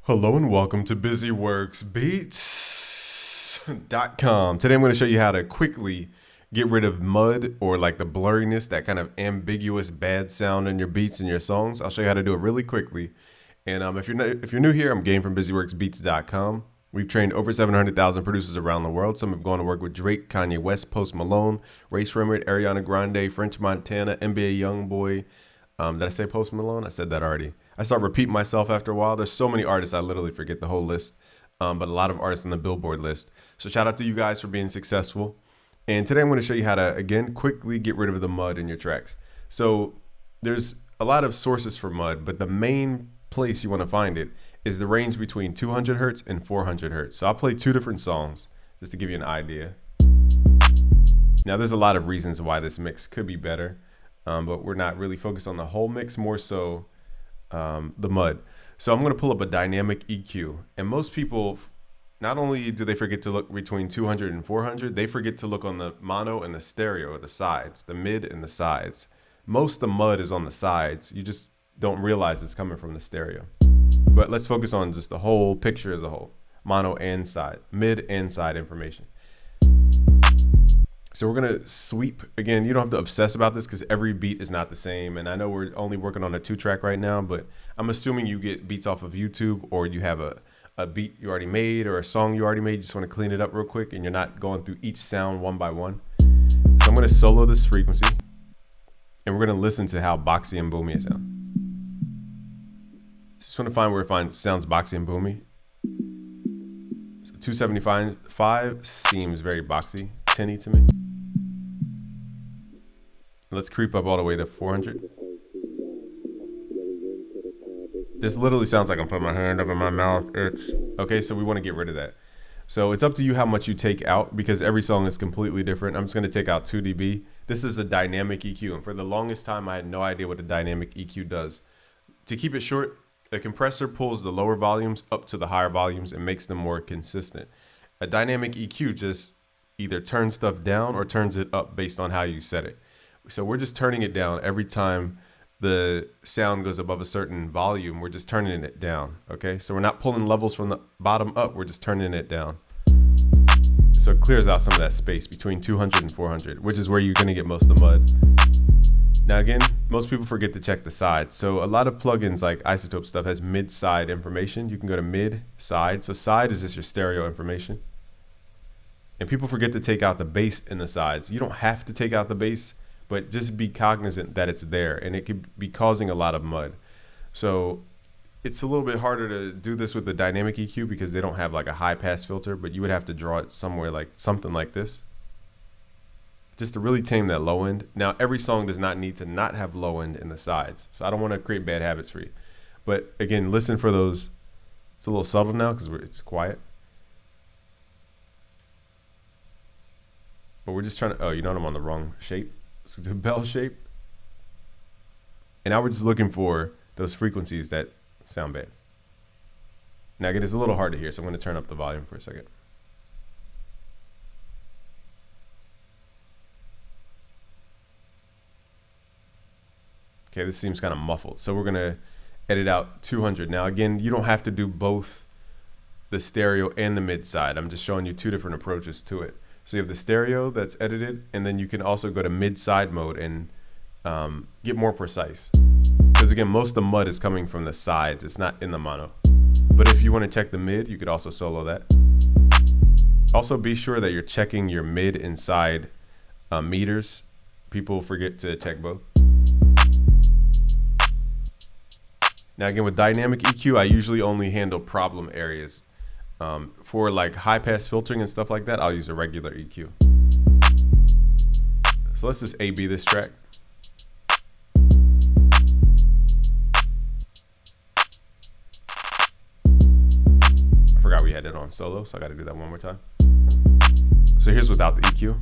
Hello and welcome to BusyWorksBeats.com. Today I'm going to show you how to quickly get rid of mud or like the blurriness, that kind of ambiguous bad sound in your beats and your songs. I'll show you how to do it really quickly. And if you're new here, I'm Game from BusyWorksBeats.com. We've trained over 700,000 producers around the world. Some have gone to work with Drake, Kanye West, Post Malone, Ray Shremmerd, Ariana Grande, French Montana, NBA Youngboy. Did I say Post Malone? I said that already. I start repeating myself after a while. There's so many artists, I literally forget the whole list, but a lot of artists on the Billboard list. So shout out to you guys for being successful. And today I'm going to show you how to, again, quickly get rid of the mud in your tracks. So there's a lot of sources for mud, but the main place you want to find it is the range between 200 hertz and 400 hertz. So I'll play two different songs just to give you an idea. Now there's a lot of reasons why this mix could be better, but we're not really focused on the whole mix, more so the mud. So I'm going to pull up a dynamic EQ, and most people, not only do they forget to look between 200 and 400, they forget to look on the mono and the stereo, or the sides, the mid and the sides. Most of the mud is on the sides. You just don't realize it's coming from the stereo. But let's focus on just the whole picture as a whole, mono and side, mid and side information. So we're going to sweep. Again, you don't have to obsess about this because every beat is not the same. And I know we're only working on a 2-track right now, but I'm assuming you get beats off of YouTube, or you have a beat you already made or a song you already made. You just want to clean it up real quick and you're not going through each sound one by one. So I'm going to solo this frequency and we're going to listen to how boxy and boomy it sounds. Just want to find where it sounds boxy and boomy. So 275 seems very boxy, tinny to me. Let's creep up all the way to 400. This literally sounds like I'm putting my hand up in my mouth. It's okay. So we want to get rid of that. So it's up to you how much you take out, because every song is completely different. I'm just going to take out 2 dB. This is a dynamic EQ. And for the longest time, I had no idea what a dynamic EQ does. To keep it short, a compressor pulls the lower volumes up to the higher volumes and makes them more consistent. A dynamic EQ just either turns stuff down or turns it up based on how you set it. So we're just turning it down every time the sound goes above a certain volume. We're just turning it down. Okay, so we're not pulling levels from the bottom up, we're just turning it down. So it clears out some of that space between 200 and 400, which is where you're going to get most of the mud. Now again, most people forget to check the sides. So a lot of plugins like Isotope stuff has mid-side information. You can go to mid-side. So side is just your stereo information. And people forget to take out the bass in the sides. You don't have to take out the bass, but just be cognizant that it's there, and it could be causing a lot of mud. So it's a little bit harder to do this with the dynamic EQ because they don't have like a high pass filter, but you would have to draw it somewhere like something like this, just to really tame that low end. Now, every song does not need to not have low end in the sides, so I don't want to create bad habits for you. But again, listen for those. It's a little subtle now because it's quiet. But we're just trying to, oh, you know what, I'm on the wrong shape. So do bell shape. And now we're just looking for those frequencies that sound bad. Now again, it's a little hard to hear, so I'm going to turn up the volume for a second. Okay, this seems kind of muffled. So we're going to edit out 200. Now again, you don't have to do both the stereo and the mid side. I'm just showing you two different approaches to it. So you have the stereo that's edited, and then you can also go to mid-side mode and get more precise. Because again, most of the mud is coming from the sides. It's not in the mono. But if you want to check the mid, you could also solo that. Also be sure that you're checking your mid and side meters. People forget to check both. Now again, with dynamic EQ, I usually only handle problem areas. For like high pass filtering and stuff like that, I'll use a regular EQ. So let's just A/B this track. I forgot we had it on solo, so I got to do that one more time. So here's without the EQ.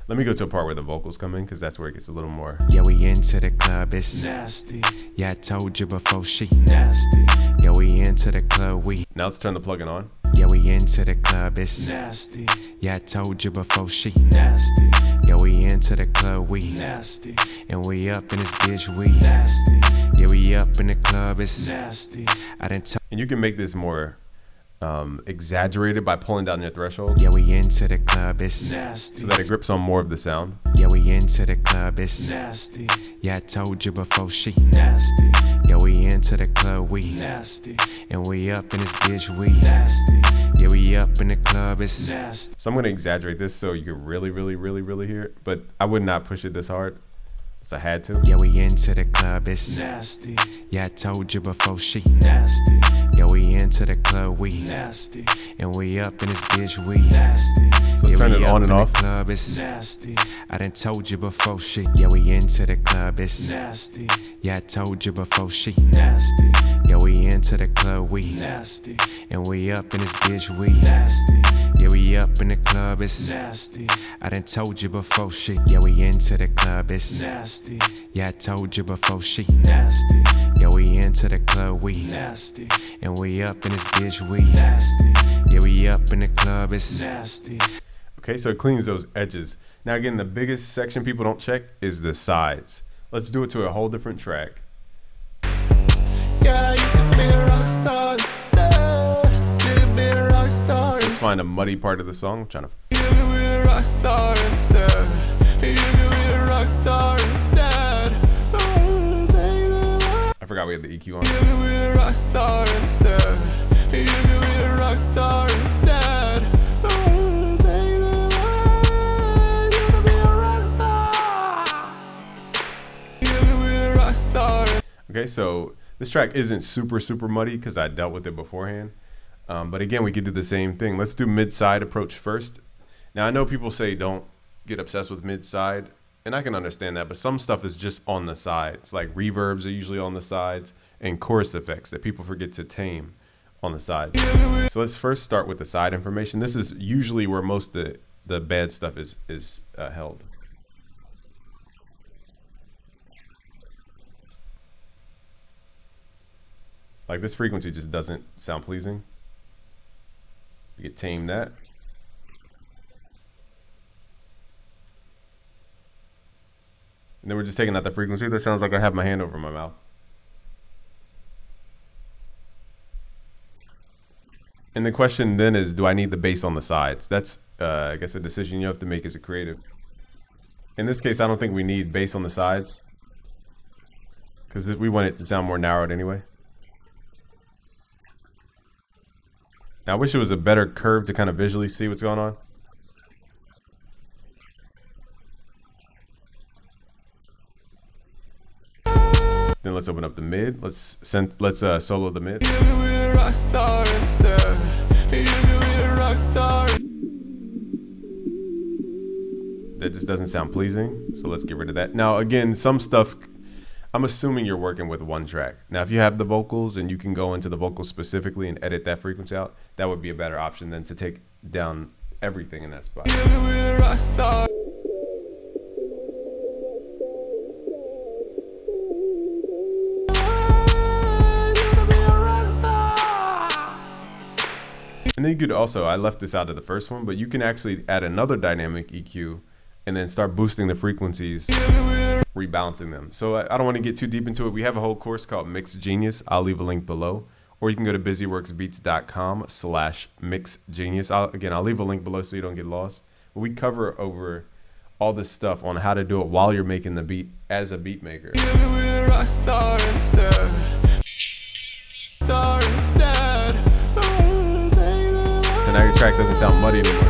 Let me go to a part where the vocals come in, because that's where it gets a little more. Yeah, we into the club, it's nasty. Yeah, I told you before, she nasty. Yeah, we into the club, we. Now let's turn the plugin on. Yeah, Yeah, we into the club, it's nasty. Yeah, I told you before, she nasty. Yeah, we into the club, we nasty. And we up in this bitch, we nasty. Yeah, we up in the club, it's nasty. I didn't And you can make this more exaggerated by pulling down your threshold. Yeah, we into the club, it's nasty. So that it grips on more of the sound. Yeah, we into the club, it's nasty. Yeah, I told you before, she nasty. Yeah, we into the club, we nasty. And we up in this bitch, we nasty. Yeah, we up in the club, it's nasty. So I'm going to exaggerate this so you can really hear it. But I would not push it this hard. So I had to. Yeah, we into the club, it's nasty. Yeah, I told you before, she nasty. Yeah, we into the club, we nasty. And we up in this bitch, we nasty. So let's turn it on and off. Club, it's nasty. I done told you before, she. Yeah, we into the club, it's nasty. Yeah, I told you before, she nasty. Yeah, we into the club, we nasty. And we up in this bitch, we nasty. Yeah, we up in the club, it's nasty. I done told you before, she. Yeah, we into the club, it's nasty. Yeah, I told you before, she nasty. Yeah, we into the club, we nasty. And we up in this bitch, we nasty. Yeah, we up in the club, it's nasty. Okay, so it cleans those edges. Now again, the biggest section people don't check is the sides. Let's do it to a whole different track. Yeah, you can be a rock star instead. You can be a rock star Let's instead. find a muddy part of the song. I'm trying to. You can be a rock star instead. You can be a rock star instead. I forgot we had the EQ on. You can be a rock star instead. You can be a rock star instead. You can be a rock star. You can be a rock star. Okay, so this track isn't super muddy because I dealt with it beforehand. But again, we could do the same thing. Let's do mid-side approach first. Now, I know people say don't get obsessed with mid-side, and I can understand that, but some stuff is just on the sides. Like reverbs are usually on the sides, and chorus effects that people forget to tame on the sides. So let's first start with the side information. This is usually where most of the bad stuff is held. Like this frequency just doesn't sound pleasing. You can tame that. And then we're just taking out the frequency. That sounds like I have my hand over my mouth. And the question then is, do I need the bass on the sides? That's, I guess, a decision you have to make as a creative. In this case, I don't think we need bass on the sides because we want it to sound more narrowed anyway. Now, I wish it was a better curve to kind of visually see what's going on. Then let's open up the mid. Let's solo the mid. You can be a rock star instead. You can be a rock star. That just doesn't sound pleasing, so let's get rid of that. Now, again, some stuff, I'm assuming you're working with one track. Now, if you have the vocals and you can go into the vocals specifically and edit that frequency out, that would be a better option than to take down everything in that spot. You can be a rock star. And then you could also, I left this out of the first one, but you can actually add another dynamic EQ and then start boosting the frequencies, rebalancing them. So I don't want to get too deep into it. We have a whole course called Mix Genius. I'll leave a link below. Or you can go to busyworksbeats.com/mixgenius. Again, I'll leave a link below so you don't get lost. But we cover over all this stuff on how to do it while you're making the beat as a beat maker. You can be a rock star instead. Star instead. So now your track doesn't sound muddy anymore.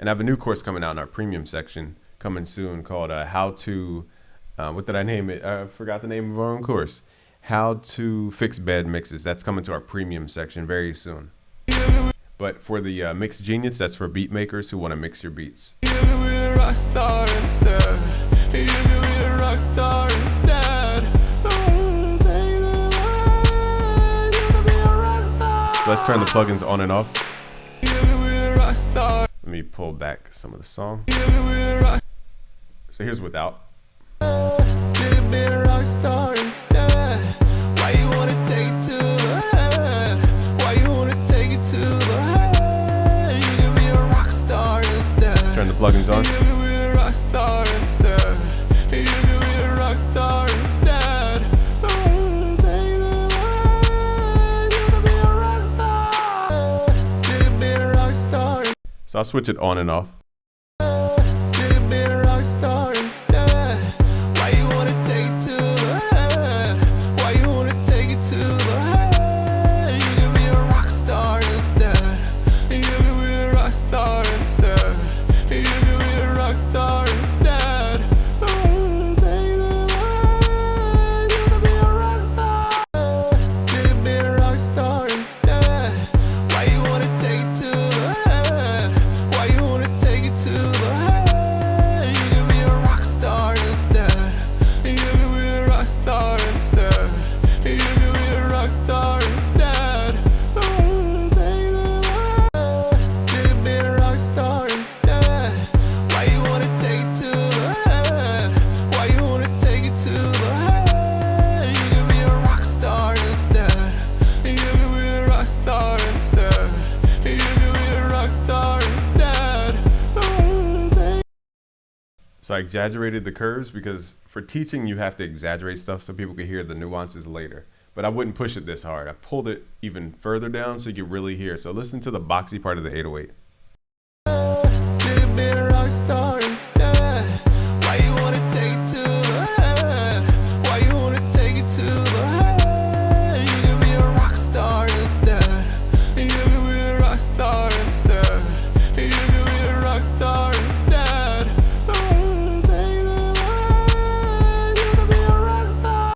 And I have a new course coming out in our premium section coming soon called How to, what did I name it? I forgot the name of our own course. How to Fix Bad Mixes. That's coming to our premium section very soon. But for the Mix Genius, that's for beat makers who want to mix your beats. You can be a rock star instead. You can be a rock star instead. So let's turn the plugins on and off. You can be a rock star. Let me pull back some of the song. You can be a rock. So here's without. You can be a rock star instead. Why you wanna take it to the head? Why you wanna take it to the head? So I'll switch it on and off. You could be a rock star instead. Why you wanna take it to the head? Why you wanna take it to the head? You could be a rock star instead. You could be a rock star instead. You could be a rock star instead. Take it to the head. You could be a rock star. You could be a rock star instead. Why you wanna take it to the head? Why you wanna take it to the head? You could be a rock star instead. You could be a rock star instead. You could be a rock star instead. Take it to the head. You could be a rock star instead. Why you wanna take it to the head? Why you wanna take it to the head? You could be a rock star instead. You could be a rock star instead. You could be a rock star instead. So I exaggerated the curves because for teaching, you have to exaggerate stuff so people can hear the nuances later. But I wouldn't push it this hard. I pulled it even further down so you can really hear. So listen to the boxy part of the 808. You could be a rock star instead. Why you wanna take it to the head? Why you wanna take it to the head? You could be a rock star instead. You could be a rock star instead. You could be a rock star instead. Take it to the head. You could be a rock star.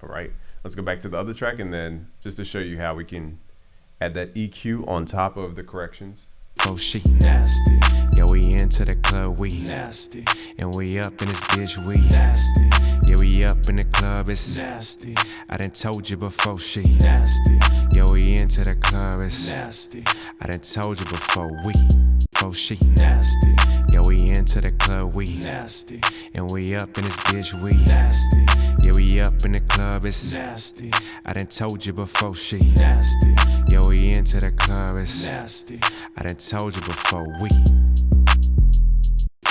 All right, let's go back to the other track and then just to show you how we can add that EQ on top of the corrections. Oh, she nasty. Yeah, we into the club, we nasty. And we up in this bitch, we nasty. Yeah, we up in the club, it's nasty. I done told you before, she nasty. Yeah, we into the club, it's nasty. I done told you before, oh, she nasty. Yeah, we into the club, we nasty. And we up in this bitch, we nasty. Yeah, we up in the club, it's nasty. I done told you before, she nasty. Yeah, we into the club, it's nasty. I done told you before,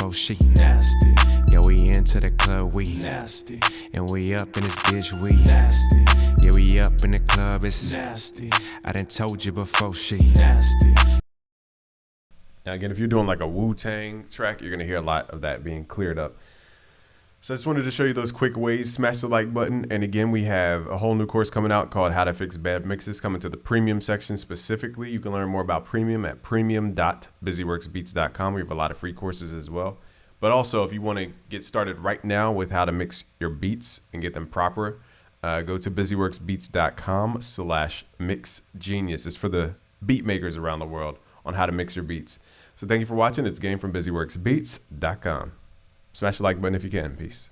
oh, she nasty. Yeah, we into the club, we nasty. And we up in this bitch, we nasty. Yeah, we up in the club, it's nasty. I done told you before, she nasty. Now again, if you're doing like a Wu-Tang track, you're gonna hear a lot of that being cleared up. So I just wanted to show you those quick ways. Smash the like button. And again, we have a whole new course coming out called How to Fix Bad Mixes, coming to the premium section specifically. You can learn more about premium at premium.busyworksbeats.com. We have a lot of free courses as well. But also, if you want to get started right now with how to mix your beats and get them proper, go to busyworksbeats.com/mixgenius. It's for the beat makers around the world on how to mix your beats. So thank you for watching. It's Game from busyworksbeats.com. Smash the like button if you can. Peace.